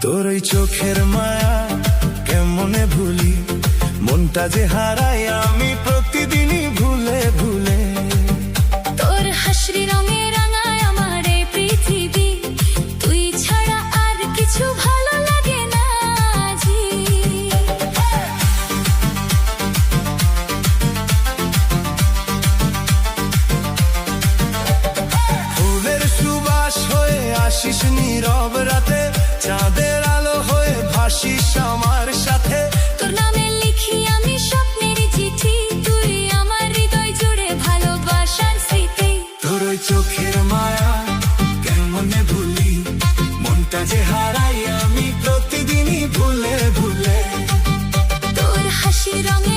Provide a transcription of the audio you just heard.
তোর ওই চোখের মায়া কেমনে ভুলি, মনটা যে হারাই আমি প্রতিদিনই ভুলে ভুলে। তোর হাসরি রঙে রাঙায় আমার এই পৃথিবী, তুই ছাড়া আর কিছু ভালো লাগে না জি। ফুলের সুবাস হয়ে আসিস নীরব রাতে, চাঁদের আলো হয়ে ভাসিস আমার সাথে। তোর নামে লিখি আমি স্বপ্নের চিঠি, তুই আমার হৃদয় জুড়ে ভালোবাসার স্মৃতি। তোর ওই চোখের মায়া কেমনে ভুলি, মনটা যে হারাই আমি প্রতিদিনই ভুলে ভুলে। তোর হাসি রঙে